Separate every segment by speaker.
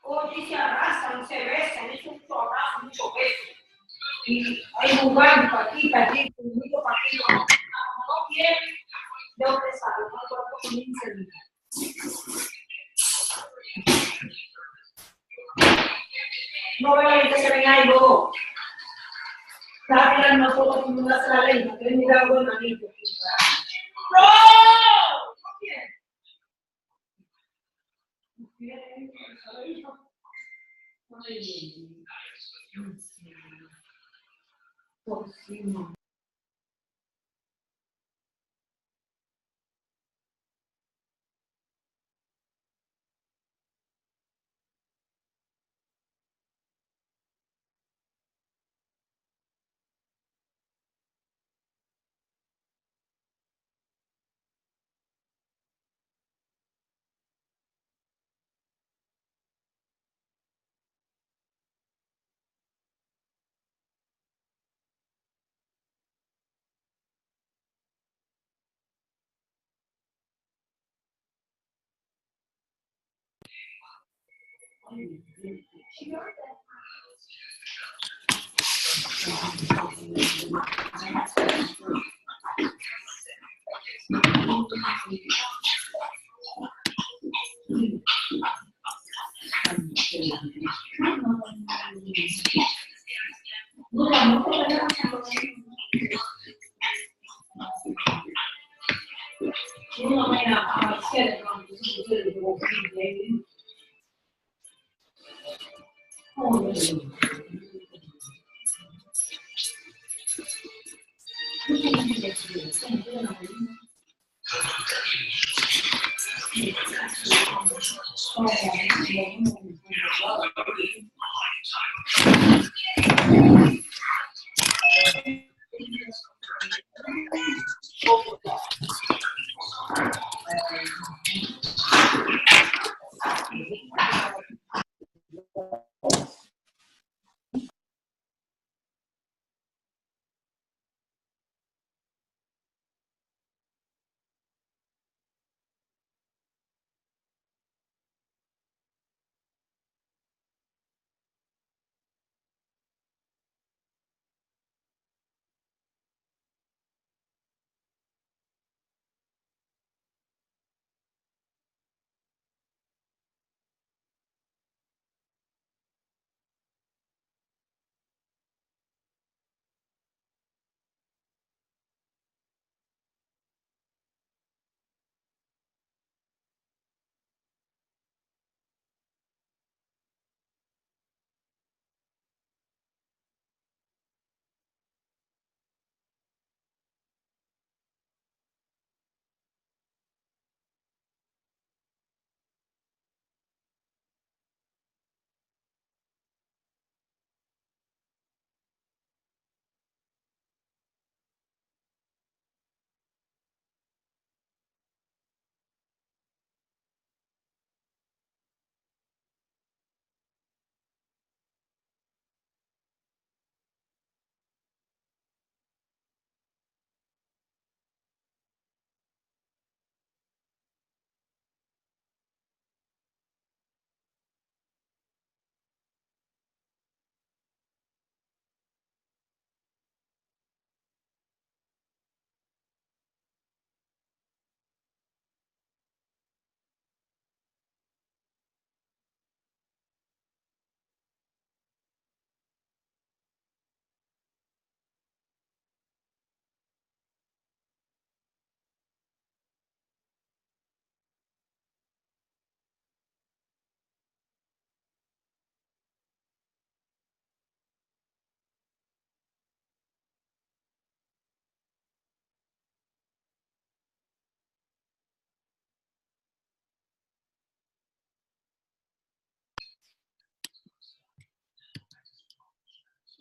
Speaker 1: Hoy se abrazan, se besan, es un abrazo, mucho beso. Y hay jugando para aquí, mucho para aquí. No quieren, de dónde sale, no puedo comer. No vean que se ven ahí, luego. Está tirando todo como una sala lenta, que mirar algo en la mente. ¡No! ¿No quieren? ¿No quieren? Ay,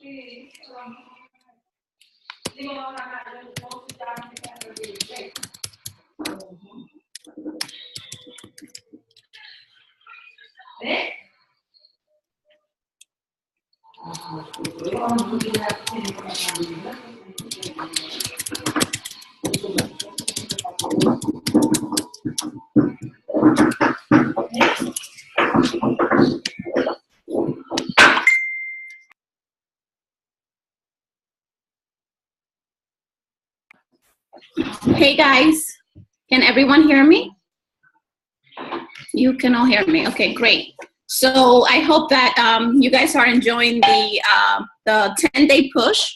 Speaker 1: Sí, digo, no, no, ¿eh?
Speaker 2: Hey guys, can everyone hear me? You can all hear me. Okay, great. So I hope that you guys are enjoying the 10-day push.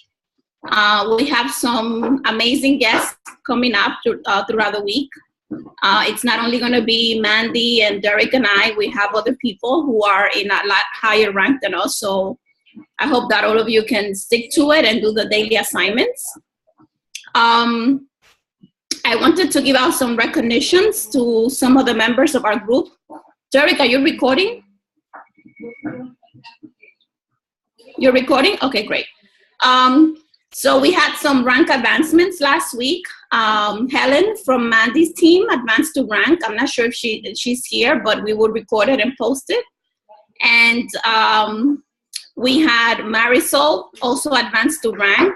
Speaker 2: We have some amazing guests coming up throughout the week. It's not only going to be Mandy and Derek and I. We have other people who are in a lot higher rank than us. So I hope that all of you can stick to it and do the daily assignments. I wanted to give out some recognitions to some of the members of our group. Derek, are you recording? You're recording? Okay, great. So we had some rank advancements last week. Helen from Mandy's team advanced to rank. I'm not sure if she's here, but we will record it and post it. And we had Marisol also advanced to rank.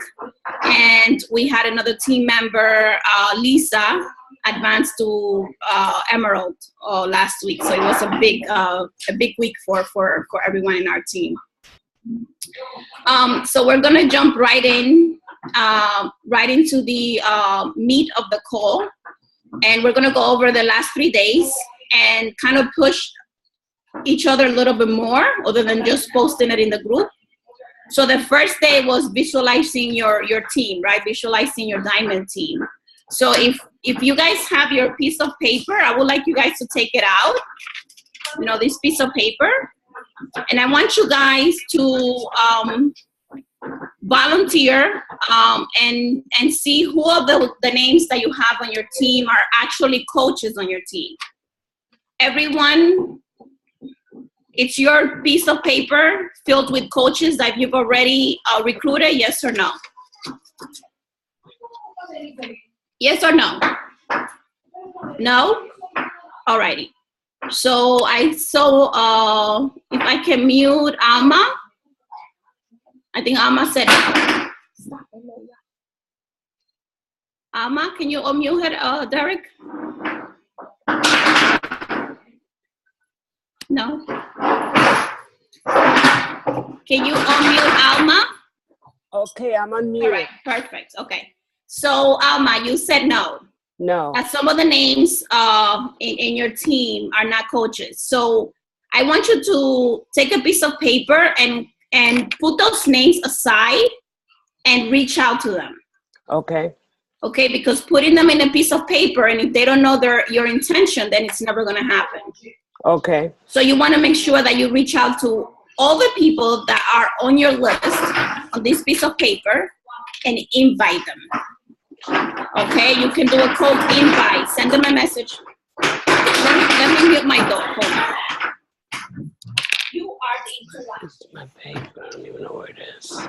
Speaker 2: And we had another team member, Lisa, advanced to Emerald last week. So it was a big week for everyone in our team. So we're gonna jump right into the meat of the call, and we're gonna go over the last 3 days and kind of push each other a little bit more, other than just posting it in the group. So the first day was visualizing your team, right? Visualizing your diamond team. So if you guys have your piece of paper, I would like you guys to take it out, you know, this piece of paper. And I want you guys to volunteer and see who of the names that you have on your team are actually coaches on your team. Everyone, it's your piece of paper filled with coaches that you've already recruited, yes or no? Yes or no? No? Alrighty. So if I can mute Alma. I think Alma said no. Alma, can you unmute her, Derek? No? Can you unmute Alma?
Speaker 3: Okay, I'm unmuted.
Speaker 2: All right, perfect. Okay. So Alma, you said no.
Speaker 3: No.
Speaker 2: Some of the names in your team are not coaches. So I want you to take a piece of paper and put those names aside and reach out to them.
Speaker 3: Okay.
Speaker 2: Okay, because putting them in a piece of paper, and if they don't know your intention, then it's never going to happen.
Speaker 3: Okay.
Speaker 2: So you want to make sure that you reach out to all the people that are on your list on this piece of paper and invite them. Okay, you can do a cold invite. Send them a message. Let me mute my door. Hold on. You are the one.
Speaker 3: This is my paper. I don't even know where it is.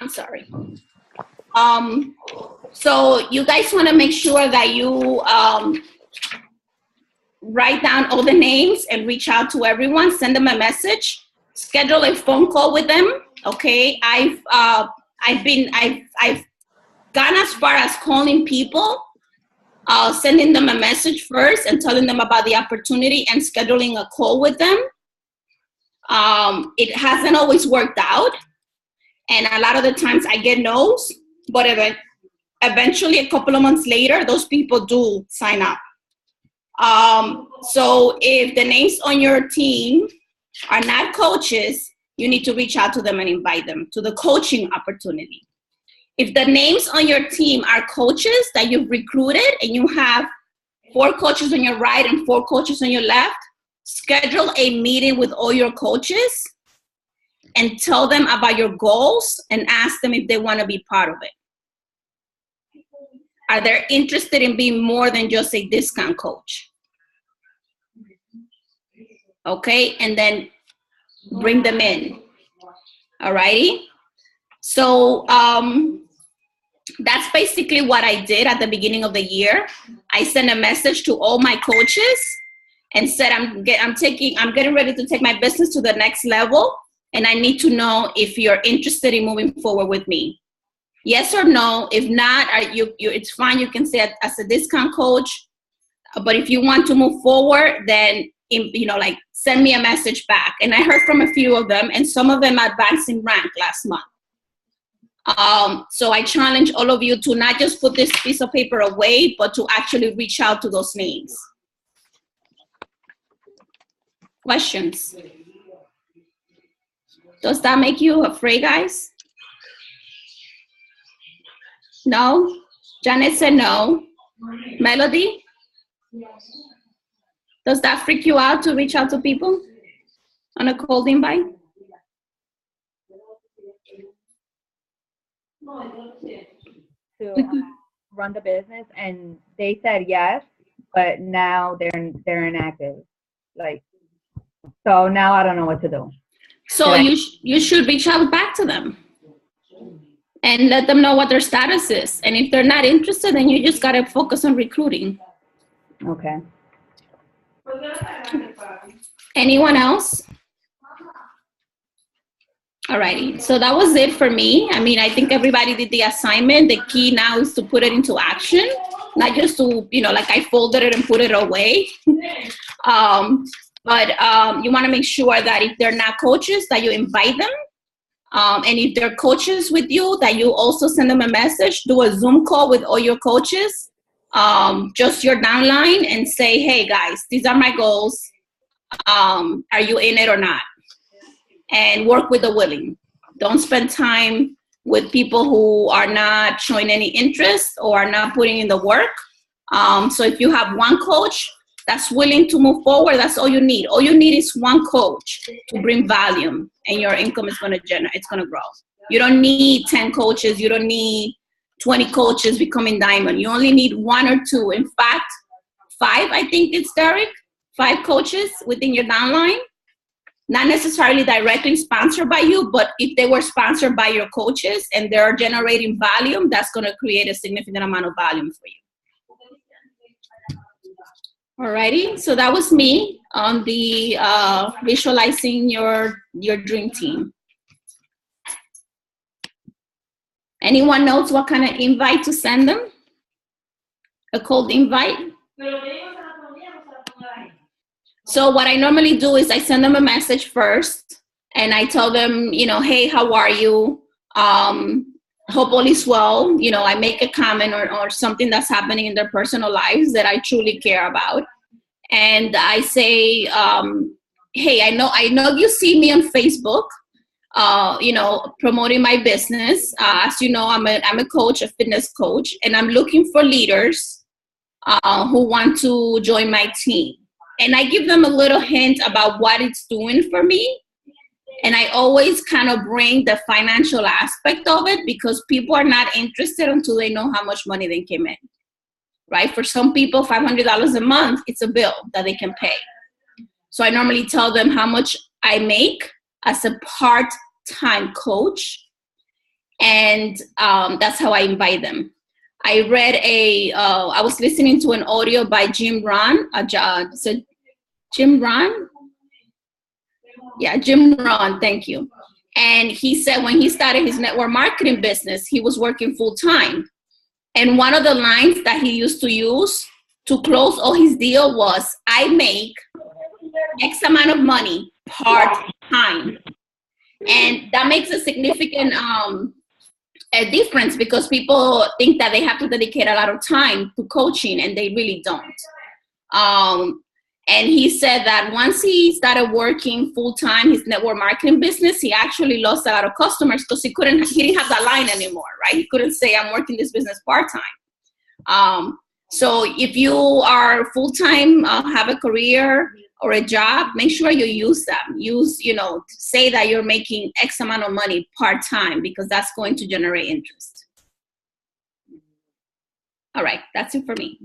Speaker 2: I'm sorry. So you guys want to make sure that you write down all the names and reach out to everyone. Send them a message. Schedule a phone call with them. Okay, I've gone as far as calling people, sending them a message first and telling them about the opportunity and scheduling a call with them. It hasn't always worked out, and a lot of the times I get no's, but eventually a couple of months later, those people do sign up. So if the names on your team are not coaches, you need to reach out to them and invite them to the coaching opportunity. If the names on your team are coaches that you've recruited and you have 4 coaches on your right and 4 coaches on your left, schedule a meeting with all your coaches and tell them about your goals and ask them if they want to be part of it. Are they interested in being more than just a discount coach? Okay, and then bring them in. All righty. So that's basically what I did at the beginning of the year. I sent a message to all my coaches and said, I'm getting ready to take my business to the next level, and I need to know if you're interested in moving forward with me. Yes or no. If not, it's fine. You can say as a discount coach. But if you want to move forward, then like send me a message back. And I heard from a few of them, and some of them advanced in rank last month. So I challenge all of you to not just put this piece of paper away, but to actually reach out to those names. Questions? Does that make you afraid, guys? No? Janet said no. Melody? Does that freak you out to reach out to people on a cold invite?
Speaker 4: To run the business, and they said yes, but now they're inactive. Like, so now I don't know what to do.
Speaker 2: So you should reach out back to them and let them know what their status is. And if they're not interested, then you just gotta focus on recruiting.
Speaker 4: Okay.
Speaker 2: Anyone else? Alrighty, so that was it for me. I mean, I think everybody did the assignment. The key now is to put it into action, not just to, like I folded it and put it away. But you want to make sure that if they're not coaches, that you invite them. And if they're coaches with you, that you also send them a message, do a Zoom call with all your coaches, just your downline, and say, hey guys, these are my goals. Are you in it or not? And work with the willing. Don't spend time with people who are not showing any interest or are not putting in the work. So if you have one coach that's willing to move forward, that's all you need. All you need is one coach to bring volume, and your income is gonna grow. You don't need 10 coaches. You don't need 20 coaches becoming diamond. You only need 1 or 2. In fact, 5, I think it's Derek, 5 coaches within your downline. Not necessarily directly sponsored by you, but if they were sponsored by your coaches and they're generating volume, that's going to create a significant amount of volume for you. Alrighty, so that was me on the visualizing your dream team. Anyone knows what kind of invite to send them? A cold invite? So what I normally do is I send them a message first, and I tell them, hey, how are you? Hope all is well. I make a comment or something that's happening in their personal lives that I truly care about. And I say, hey, I know you see me on Facebook, promoting my business. As you know, I'm a coach, a fitness coach, and I'm looking for leaders who want to join my team. And I give them a little hint about what it's doing for me. And I always kind of bring the financial aspect of it, because people are not interested until they know how much money they came in, right? For some people, $500 a month, it's a bill that they can pay. So I normally tell them how much I make as a part-time coach. And that's how I invite them. I read I was listening to an audio by Jim Rohn. Jim Rohn? Yeah, Jim Rohn, thank you. And he said when he started his network marketing business, he was working full-time. And one of the lines that he used to use to close all his deal was, I make X amount of money part-time. And that makes a significant a difference, because people think that they have to dedicate a lot of time to coaching, and they really don't. And he said that once he started working full-time his network marketing business, he actually lost a lot of customers because he didn't have that line anymore, right? He couldn't say, I'm working this business part-time. So if you are full-time, have a career or a job, make sure you use them. Say that you're making X amount of money part-time, because that's going to generate interest. All right, that's it for me.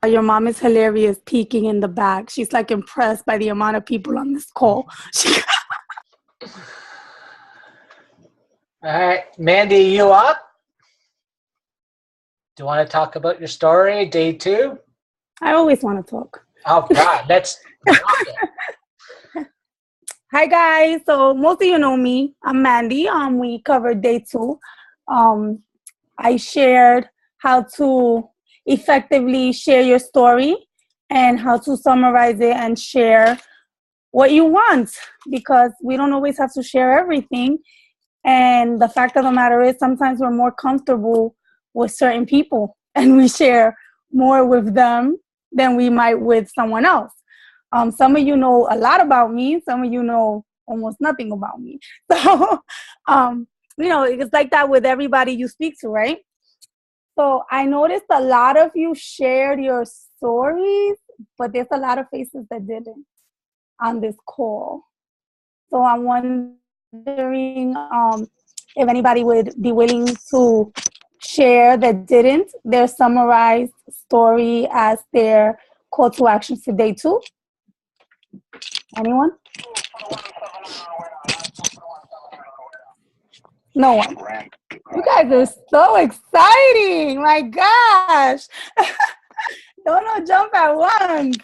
Speaker 5: Your mom is hilarious, peeking in the back. She's like impressed by the amount of people on this call.
Speaker 6: All right, Mandy, you up? Do you want to talk about your story, day 2?
Speaker 5: I always want to talk.
Speaker 6: Oh God, that's
Speaker 5: Hi guys. So most of you know me. I'm Mandy. We covered day 2. I shared how to effectively share your story and how to summarize it and share what you want, because we don't always have to share everything. And the fact of the matter is sometimes we're more comfortable with certain people and we share more with them than we might with someone else. Some of you know a lot about me. Some of you know almost nothing about me. So, it's like that with everybody you speak to, right? So I noticed a lot of you shared your stories, but there's a lot of faces that didn't on this call. So I'm wondering if anybody would be willing to share that didn't their summarized story as their call to action for day 2. Anyone? No one. You guys are so exciting. My gosh. Don't all jump at once.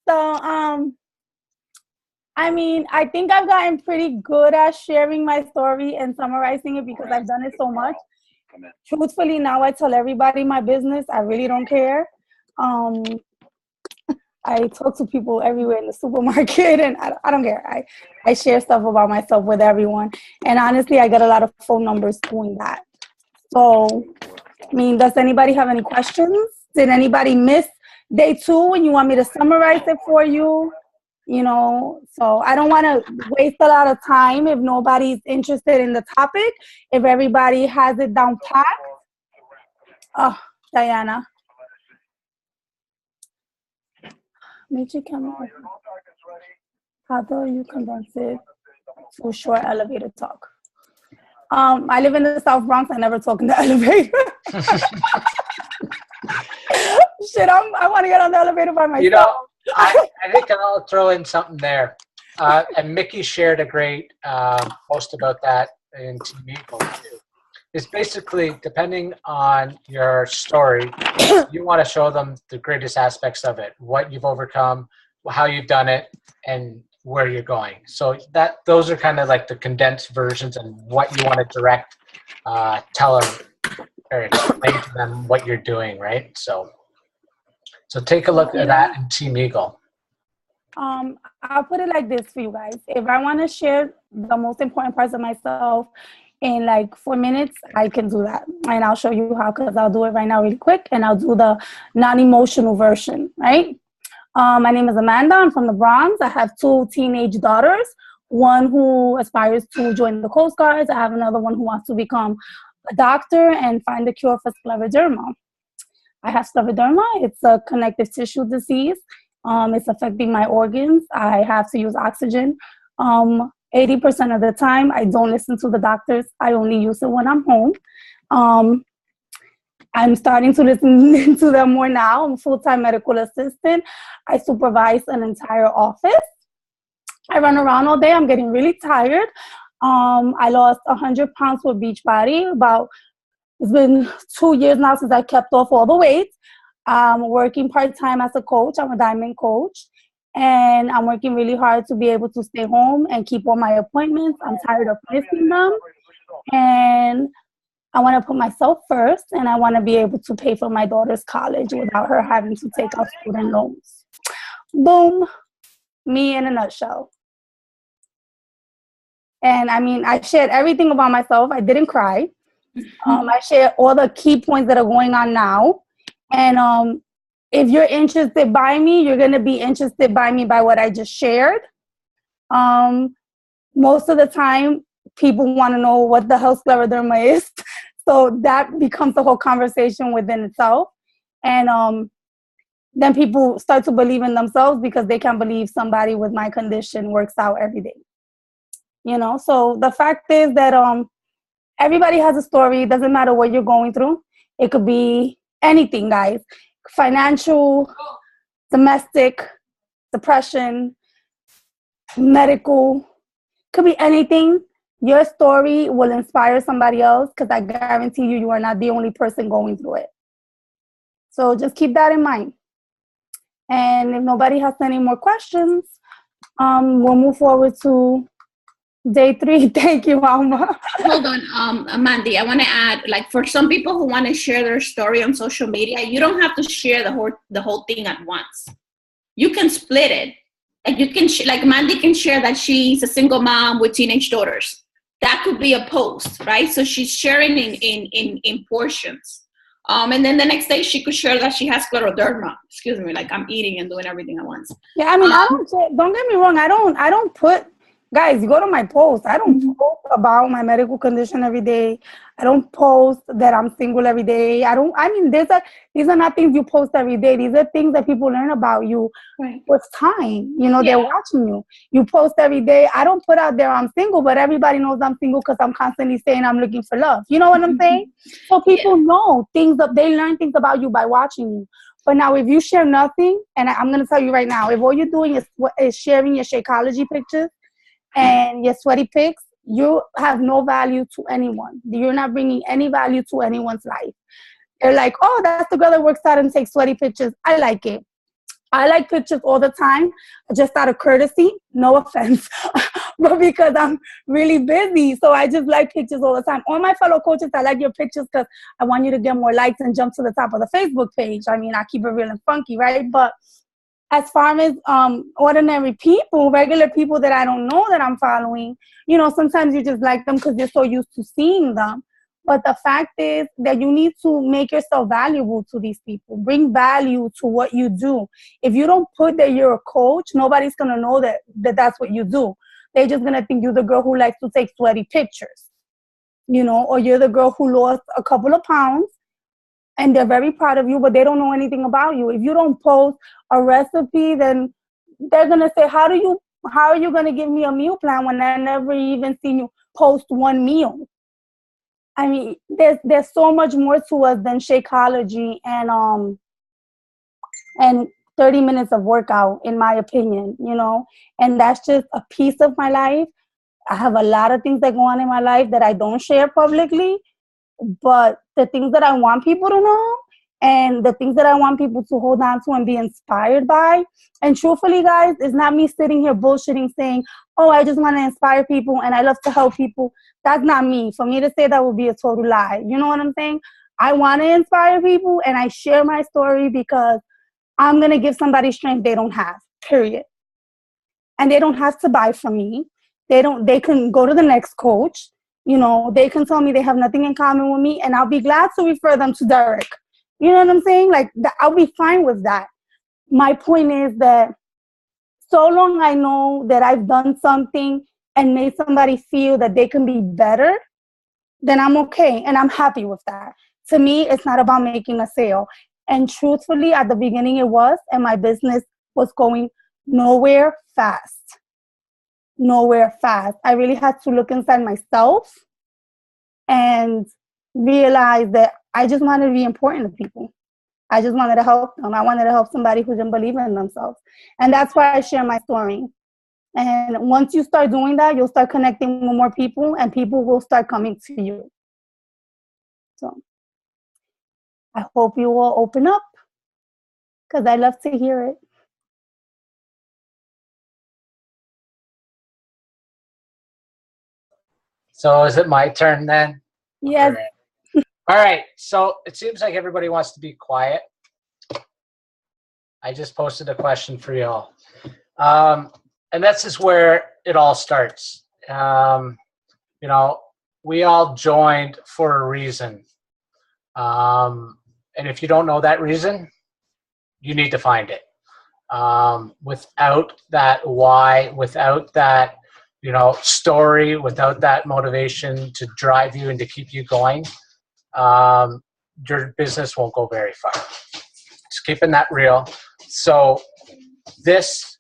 Speaker 5: So, I think I've gotten pretty good at sharing my story and summarizing it because I've done it so much. Truthfully, now I tell everybody my business. I really don't care. I talk to people everywhere in the supermarket, and I don't care. I share stuff about myself with everyone. And honestly, I get a lot of phone numbers doing that. So, does anybody have any questions? Did anybody miss day 2 when you want me to summarize it for you? So I don't want to waste a lot of time if nobody's interested in the topic. If everybody has it down pat. Oh, Diana. Major camera. How do you condense it to short elevator talk? I live in the South Bronx. I never talk in the elevator. Shit, I want to get on the elevator by myself.
Speaker 6: I think I'll throw in something there. And Mickey shared a great post about that in Team Eagle too. It's basically, depending on your story, you want to show them the greatest aspects of it, what you've overcome, how you've done it, and where you're going. So those are kind of like the condensed versions and what you want to direct, tell them or explain to them what you're doing, right? So take a look at that in Team Eagle.
Speaker 5: I'll put it like this for you guys. If I want to share the most important parts of myself in like 4 minutes, I can do that. And I'll show you how, because I'll do it right now really quick, and I'll do the non-emotional version, right? My name is Amanda. I'm from the Bronx. I have 2 teenage daughters, one who aspires to join the Coast Guards. I have another one who wants to become a doctor and find the cure for scleroderma. I have scleroderma. It's a connective tissue disease. It's affecting my organs. I have to use oxygen. 80% of the time, I don't listen to the doctors. I only use it when I'm home. I'm starting to listen to them more now. I'm a full-time medical assistant. I supervise an entire office. I run around all day. I'm getting really tired. I lost 100 pounds with Beachbody. It's been 2 years now since I kept off all the weight. I'm working part-time as a coach. I'm a diamond coach. And I'm working really hard to be able to stay home and keep all my appointments. I'm tired of missing them. And I want to put myself first, and I want to be able to pay for my daughter's college without her having to take out student loans. Boom. Me in a nutshell. And I shared everything about myself. I didn't cry. I shared all the key points that are going on now. And if you're interested by me, you're going to be interested by me by what I just shared. Most of the time, people want to know what the hell scleroderma is. So that becomes the whole conversation within itself. And then people start to believe in themselves because they can't believe somebody with my condition works out every day. So the fact is that everybody has a story. It doesn't matter what you're going through. It could be anything, guys. Financial, domestic, depression, medical, could be anything. Your story will inspire somebody else, because I guarantee you are not the only person going through it. So just keep that in mind. And if nobody has any more questions, we'll move forward to day 3. Thank you, Alma.
Speaker 2: Hold on, Mandy. I want to add, like, for some people who want to share their story on social media, you don't have to share the whole thing at once. You can split it. Like you can, like Mandy can share that she's a single mom with teenage daughters. That could be a post, right? So she's sharing in portions. And then the next day she could share that she has scleroderma. Excuse me, like I'm eating and doing everything at once.
Speaker 5: Yeah, I mean, don't get me wrong. I don't put, guys, you go to my post. I don't post about my medical condition every day. I don't post that I'm single every day. These are not things you post every day. These are things that people learn about you with time. You know, they're watching you. You post every day. I don't put out there I'm single, but everybody knows I'm single because I'm constantly saying I'm looking for love. You know what I'm saying? So people know things, they learn things about you by watching you. But now if you share nothing, and I'm going to tell you right now, if all you're doing is sharing your Shakeology pictures and your sweaty pics, you have no value to anyone. You're not bringing any value to anyone's life. They're like, oh, that's the girl that works out and takes sweaty pictures. I like it. I like pictures all the time, just out of courtesy, no offense, but because I'm really busy. So I just like pictures all the time. All my fellow coaches, I like your pictures because I want you to get more likes and jump to the top of the Facebook page. I mean, I keep it real and funky, right? But as far as ordinary people, regular people that I don't know that I'm following, you know, sometimes you just like them because you're so used to seeing them. But the fact is that you need to make yourself valuable to these people. Bring value to what you do. If you don't put that you're a coach, nobody's going to know that that's what you do. They're just going to think you're the girl who likes to take sweaty pictures, you know, or you're the girl who lost a couple of pounds. And they're very proud of you, but they don't know anything about you. If you don't post a recipe, then they're going to say, how are you going to give me a meal plan when I never even seen you post one meal? I mean, there's so much more to us than Shakeology and 30 minutes of workout, in my opinion, you know? And that's just a piece of my life. I have a lot of things that go on in my life that I don't share publicly. But the things that I want people to know and the things that I want people to hold on to and be inspired by. And truthfully, guys, it's not me sitting here bullshitting saying, oh, I just want to inspire people and I love to help people. That's not me. For me to say that would be a total lie. You know what I'm saying? I want to inspire people and I share my story because I'm going to give somebody strength they don't have, period. And they don't have to buy from me. They can go to the next coach. You know, they can tell me they have nothing in common with me, and I'll be glad to refer them to Derek. You know what I'm saying? Like, I'll be fine with that. My point is that so long I know that I've done something and made somebody feel that they can be better, then I'm okay, and I'm happy with that. To me, it's not about making a sale. And truthfully, at the beginning it was, and my business was going nowhere fast. I really had to look inside myself and realize that I just wanted to be important to people. I just wanted to help them. I wanted to help somebody who didn't believe in themselves. And that's why I share my story. And once you start doing that, you'll start connecting with more people and people will start coming to you. So I hope you will open up because I love to hear it.
Speaker 6: So is it my turn then?
Speaker 5: Yes.
Speaker 6: All right. So it seems like everybody wants to be quiet. I just posted a question for y'all. And this is where it all starts. You know, we all joined for a reason. And if you don't know that reason, you need to find it. Without that why, without that, you know, story, without that motivation to drive you and to keep you going, your business won't go very far. Just keeping that real. So this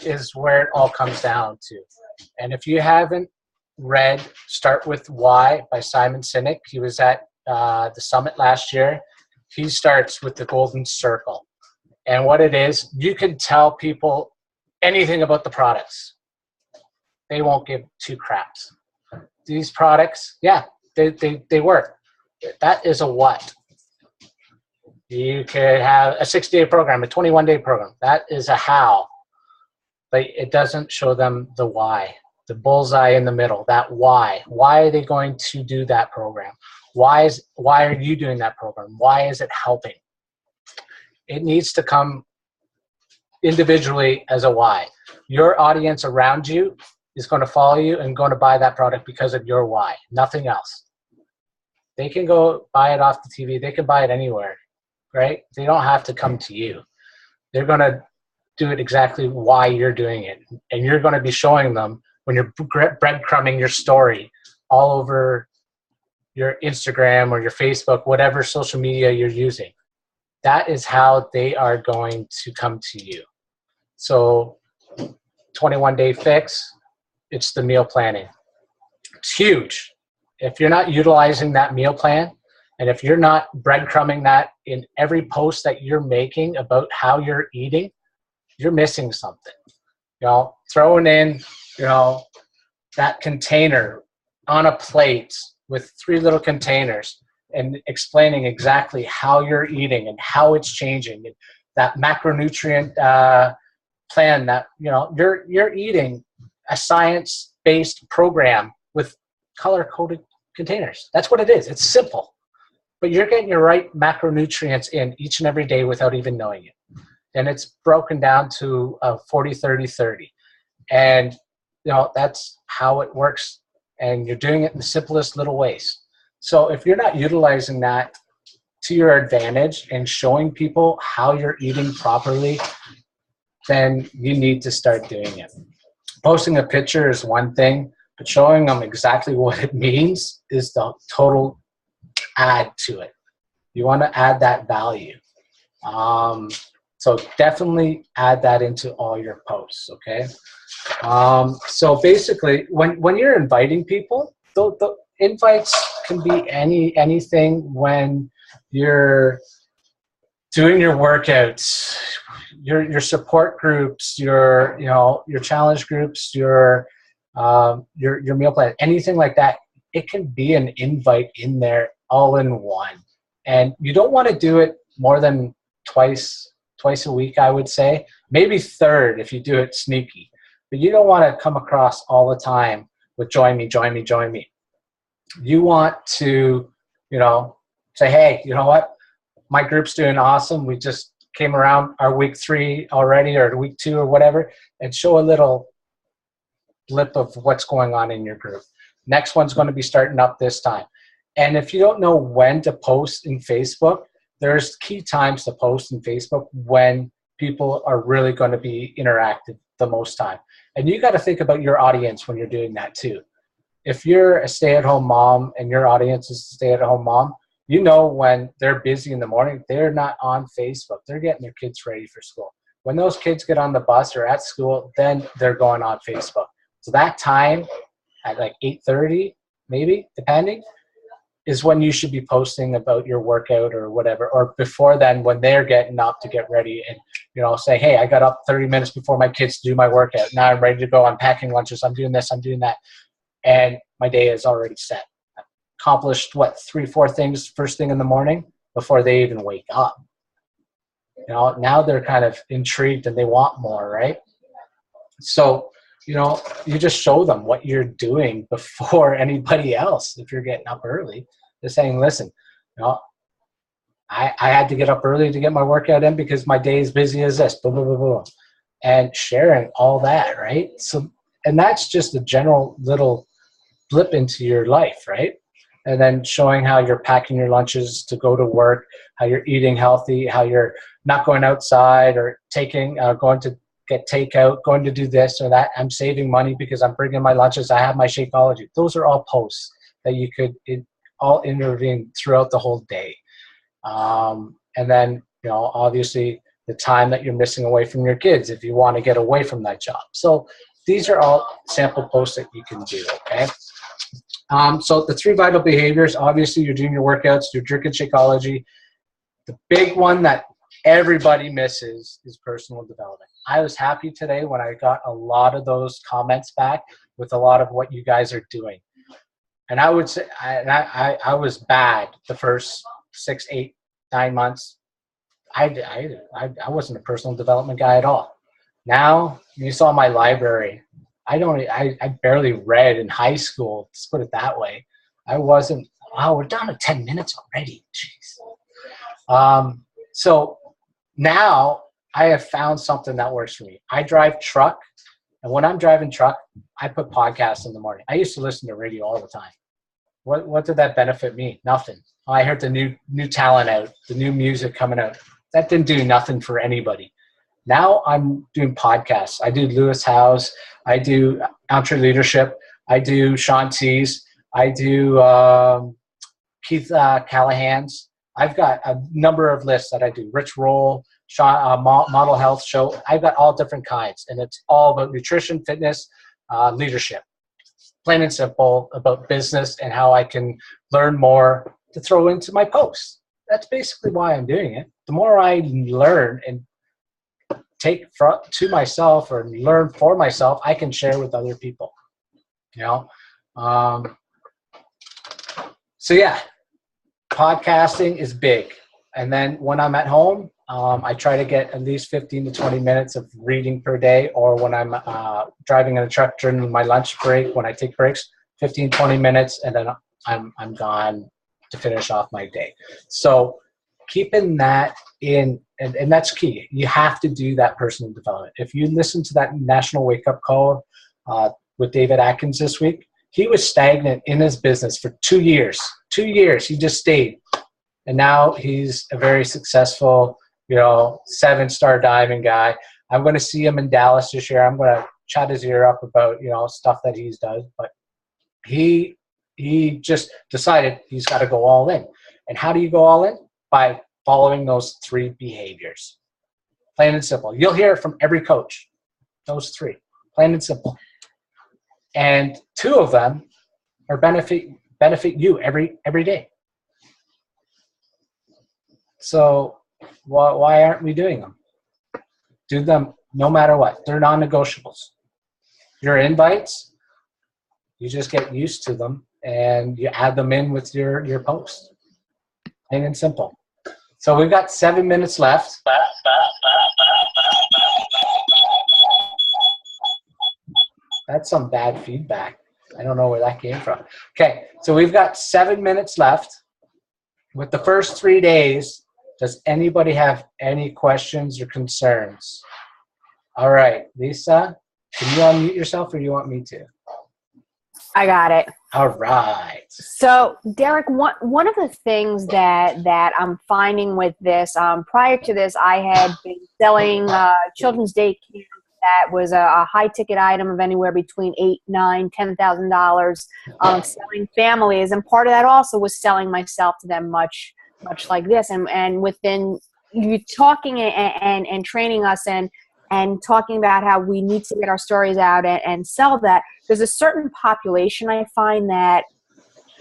Speaker 6: is where it all comes down to. And if you haven't read Start With Why by Simon Sinek, he was at the summit last year. He starts with the golden circle. And what it is, you can tell people anything about the products. They won't give two craps. These products, yeah, they work. That is a what. You could have a 60-day program, a 21-day program. That is a how. But it doesn't show them the why, the bullseye in the middle, that why. Why are they going to do that program? Why are you doing that program? Why is it helping? It needs to come individually as a why. Your audience around you is going to follow you and going to buy that product because of your why, nothing else. They can go buy it off the TV. They can buy it anywhere, right? They don't have to come to you. They're going to do it exactly why you're doing it. And you're going to be showing them when you're breadcrumbing your story all over your Instagram or your Facebook, whatever social media you're using. That is how they are going to come to you. So 21-day fix, it's the meal planning. It's huge. If you're not utilizing that meal plan, and if you're not breadcrumbing that in every post that you're making about how you're eating, you're missing something. You know, throwing in, you know, that container on a plate with 3 little containers and explaining exactly how you're eating and how it's changing, and that macronutrient plan that, you know, you're eating a science-based program with color-coded containers. That's what it is. It's simple. But you're getting your right macronutrients in each and every day without even knowing it. And it's broken down to 40, 30, 30. And, you know, that's how it works. And you're doing it in the simplest little ways. So if you're not utilizing that to your advantage and showing people how you're eating properly, then you need to start doing it. Posting a picture is one thing, but showing them exactly what it means is the total add to it. You want to add that value. So definitely add that into all your posts, okay? So basically, when you're inviting people, the invites can be anything. When you're doing your workouts, your support groups, your challenge groups, your meal plan, anything like that, it can be an invite in there all in one. And you don't want to do it more than twice a week, I would say. Maybe third if you do it sneaky. But you don't want to come across all the time with join me, join me, join me. You want to, you know, say, hey, you know what? My group's doing awesome. We just came around our week 3 already, or week 2 or whatever, and show a little blip of what's going on in your group. Next one's going to be starting up this time. And if you don't know when to post in Facebook, there's key times to post in Facebook when people are really going to be interactive the most time. And you got to think about your audience when you're doing that too. If you're a stay-at-home mom and your audience is a stay-at-home mom, you know when they're busy in the morning, they're not on Facebook. They're getting their kids ready for school. When those kids get on the bus or at school, then they're going on Facebook. So that time at like 8:30, maybe, depending, is when you should be posting about your workout or whatever, or before then when they're getting up to get ready and, you know, say, hey, I got up 30 minutes before my kids to do my workout. Now I'm ready to go. I'm packing lunches. I'm doing this. I'm doing that. And my day is already set. Accomplished, 3-4 things first thing in the morning before they even wake up. You know, now they're kind of intrigued and they want more, right? So, you know, you just show them what you're doing before anybody else. If you're getting up early, they're saying, listen, you know, I had to get up early to get my workout in because my day is busy as this, boom, boom, boom, boom. And sharing all that, right? So, and that's just a general little blip into your life, right? And then showing how you're packing your lunches to go to work, how you're eating healthy, how you're not going outside or going to get takeout, going to do this or that. I'm saving money because I'm bringing my lunches. I have my Shakeology. Those are all posts that you could all intervene throughout the whole day. And then, you know, obviously the time that you're missing away from your kids if you want to get away from that job. So these are all sample posts that you can do, okay? So the 3 vital behaviors, obviously you're doing your workouts, you're drinking Shakeology. The big one that everybody misses is personal development. I was happy today when I got a lot of those comments back with a lot of what you guys are doing. And I would say I was bad the first 6, 8, 9 months. I wasn't a personal development guy at all. Now you saw my library. I barely read in high school. Let's put it that way. I wasn't. Oh, we're down to 10 minutes already. Jeez. So now I have found something that works for me. I drive truck, and when I'm driving truck, I put podcasts in the morning. I used to listen to radio all the time. What did that benefit me? Nothing. I heard the new talent out, the new music coming out. That didn't do nothing for anybody. Now I'm doing podcasts. I do Lewis Howes. I do Entre Leadership. I do Sean T's. I do Keith Callahan's. I've got a number of lists that I do. Rich Roll, Sean, Model Health Show. I've got all different kinds, and it's all about nutrition, fitness, leadership. Plain and simple, about business and how I can learn more to throw into my posts. That's basically why I'm doing it. The more I learn and take to myself or learn for myself, I can share with other people. You know, so yeah, podcasting is big. And then when I'm at home, I try to get at least 15 to 20 minutes of reading per day, or when I'm driving in a truck during my lunch break, when I take breaks, 15, 20 minutes, and then I'm gone to finish off my day. So keeping that in, and that's key. You have to do that personal development. If you listen to that National Wake Up Call with David Atkins this week, he was stagnant in his business for 2 years. 2 years, he just stayed. And now he's a very successful, 7-star diamond guy. I'm going to see him in Dallas this year. I'm going to chat his ear up about, stuff that he's done. But he just decided he's got to go all in. And how do you go all in? By following those 3 behaviors. Plain and simple. You'll hear it from every coach. Those 3. Plain and simple. And 2 of them are benefit you every day. So why aren't we doing them? Do them no matter what. They're non-negotiables. Your invites, you just get used to them and you add them in with your post. Plain and simple. So we've got 7 minutes left. That's some bad feedback. I don't know where that came from. Okay, so we've got 7 minutes left. With the first 3 days, does anybody have any questions or concerns? All right, Lisa, can you unmute yourself or you want me to?
Speaker 7: I got it.
Speaker 6: All right.
Speaker 7: So, Derek, one of the things that I'm finding with this, prior to this, I had been selling children's day camp that was a high-ticket item of anywhere between $8,000, $9,000, $10,000, selling families. And part of that also was selling myself to them much like this. And within you talking and training us and talking about how we need to get our stories out and sell that, there's a certain population I find that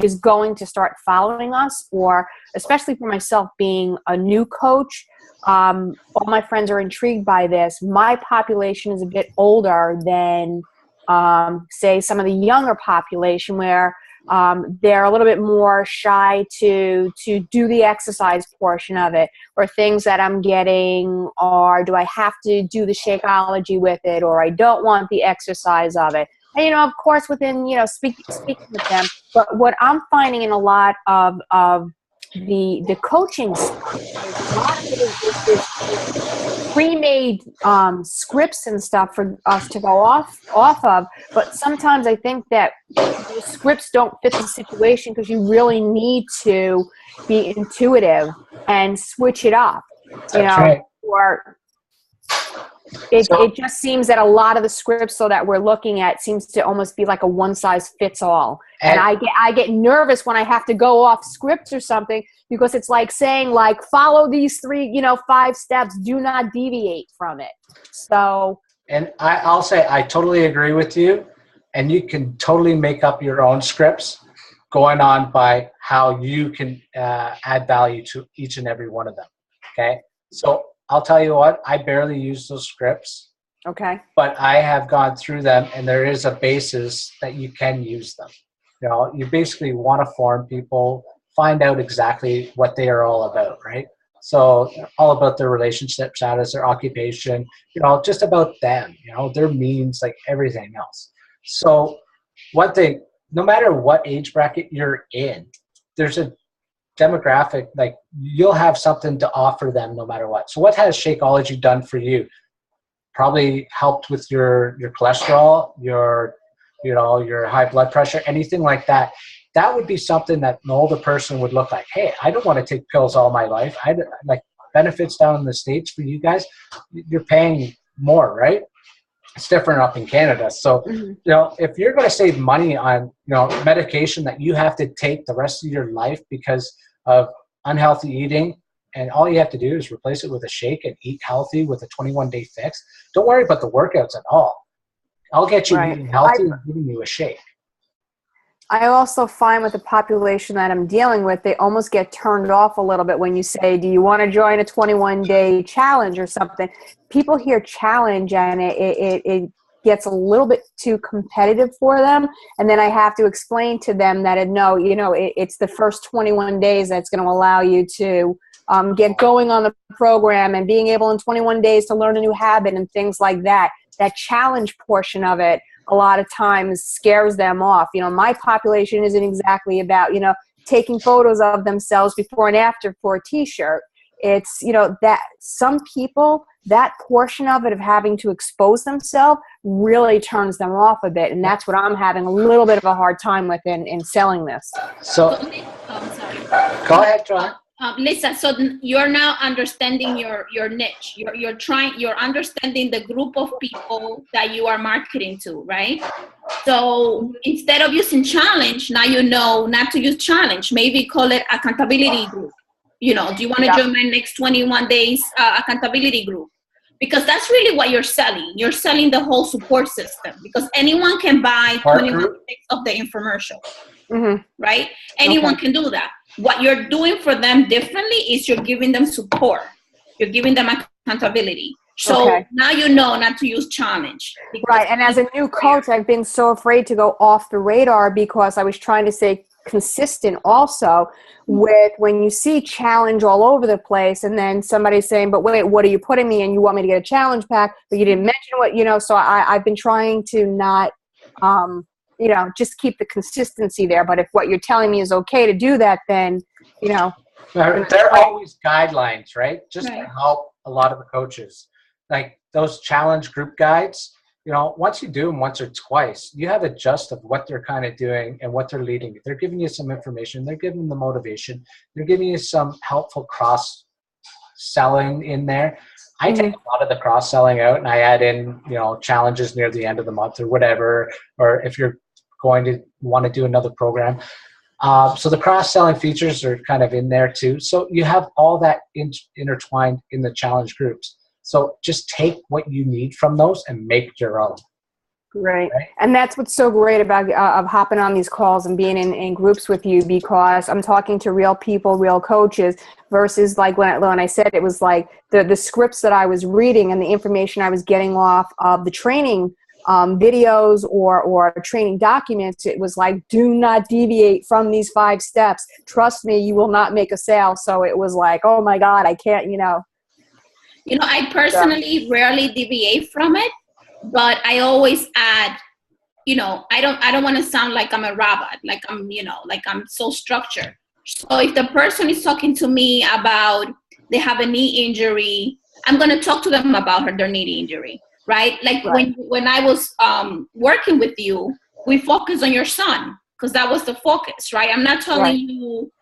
Speaker 7: is going to start following us, or especially for myself being a new coach, all my friends are intrigued by this. My population is a bit older than, say, some of the younger population where they're a little bit more shy to do the exercise portion of it, or things that I'm getting, or do I have to do the Shakeology with it, or I don't want the exercise of it. And, of course, within, speaking with them. But what I'm finding in a lot of the coaching stuff, a lot of it is pre-made scripts and stuff for us to go off of. But sometimes I think that the scripts don't fit the situation because you really need to be intuitive and switch it up.
Speaker 6: That's right.
Speaker 7: Or it just seems that a lot of the scripts that we're looking at seems to almost be like a one-size-fits-all. And I get nervous when I have to go off scripts or something, because it's like saying, follow these 3, 5 steps, do not deviate from it. So.
Speaker 6: And I'll say I totally agree with you. And you can totally make up your own scripts going on by how you can add value to each and every one of them. Okay. So I'll tell you what, I barely use those scripts.
Speaker 7: Okay.
Speaker 6: But I have gone through them, and there is a basis that you can use them. You basically want to form people, find out exactly what they are all about, right? So all about their relationship status, their occupation, just about them, their means, like everything else. So one thing, no matter what age bracket you're in, there's a demographic, like you'll have something to offer them no matter what. So what has Shakeology done for you? Probably helped with your cholesterol, your high blood pressure, anything like that. That would be something that an older person would look like, hey, I don't want to take pills all my life. I like benefits down in the States for you guys. You're paying more, right? It's different up in Canada. So, if you're going to save money on, medication that you have to take the rest of your life because of unhealthy eating, and all you have to do is replace it with a shake and eat healthy with a 21-day fix, don't worry about the workouts at all. I'll get you eating healthy and giving you a shake.
Speaker 7: I also find with the population that I'm dealing with, they almost get turned off a little bit when you say, do you want to join a 21-day challenge or something? People hear challenge and it gets a little bit too competitive for them. And then I have to explain to them that it's the first 21 days that's going to allow you to get going on the program and being able in 21 days to learn a new habit and things like that. That challenge portion of it a lot of times scares them off. My population isn't exactly about, taking photos of themselves before and after for a t-shirt. It's, that some people, that portion of it of having to expose themselves really turns them off a bit. And that's what I'm having a little bit of a hard time with in selling this.
Speaker 6: So, go ahead, John.
Speaker 2: Lisa, so you're now understanding your niche. You're understanding the group of people that you are marketing to, right? So instead of using challenge, now you know not to use challenge. Maybe call it accountability group. Do you want to join my next 21 days accountability group? Because that's really what you're selling. You're selling the whole support system because anyone can buy 21 days of the infomercial, right? Anyone can do that. What you're doing for them differently is you're giving them support. You're giving them accountability. So now you know not to use challenge.
Speaker 7: Right. And as a new coach, I've been so afraid to go off the radar because I was trying to stay consistent also with when you see challenge all over the place and then somebody's saying, but wait, what are you putting me in? You want me to get a challenge pack, but you didn't mention what, so I've been trying to not, just keep the consistency there. But if what you're telling me is okay to do that, then,
Speaker 6: There are always guidelines, right? Just to help a lot of the coaches. Like those challenge group guides, once you do them once or twice, you have a gist of what they're kind of doing and what they're leading. They're giving you some information. They're giving the motivation. They're giving you some helpful cross-selling in there. I take a lot of the cross-selling out and I add in, challenges near the end of the month or whatever, or if you're going to want to do another program. So the cross-selling features are kind of in there too. So you have all that intertwined in the challenge groups. So just take what you need from those and make your own.
Speaker 7: Right. And that's what's so great about of hopping on these calls and being in groups with you, because I'm talking to real people, real coaches, versus like when I said it was like the scripts that I was reading and the information I was getting off of the training videos or training documents. It was like, do not deviate from these 5 steps. Trust me, you will not make a sale. So it was like, oh my God, I can't,
Speaker 2: I personally rarely deviate from it, but I always add, I don't want to sound like I'm a robot, like I'm, like I'm so structured. So if the person is talking to me about they have a knee injury, I'm going to talk to them about their knee injury, right? Like when I was working with you, we focused on your son because that was the focus, right? I'm not telling you,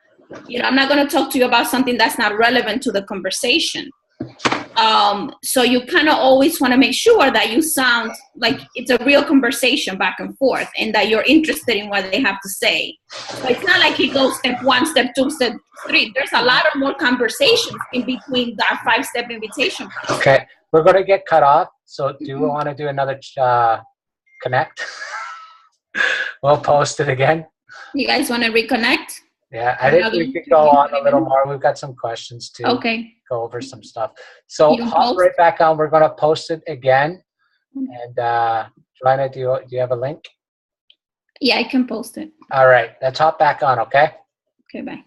Speaker 2: I'm not going to talk to you about something that's not relevant to the conversation. So you kind of always want to make sure that you sound like it's a real conversation back and forth and that you're interested in what they have to say. So it's not like it goes step 1, step 2, step 3. There's a lot of more conversations in between that 5-step invitation.
Speaker 6: Okay, we're going to get cut off. So do we want to do another connect? We'll post it again.
Speaker 2: You guys want to reconnect?
Speaker 6: Yeah, I think we could go on a little more. We've got some questions too.
Speaker 2: Okay.
Speaker 6: Go over some stuff. So hop right back on. We're going to post it again. And Joanna, do you have a link?
Speaker 2: Yeah, I can post it.
Speaker 6: All right. Let's hop back on, okay?
Speaker 2: Okay, bye.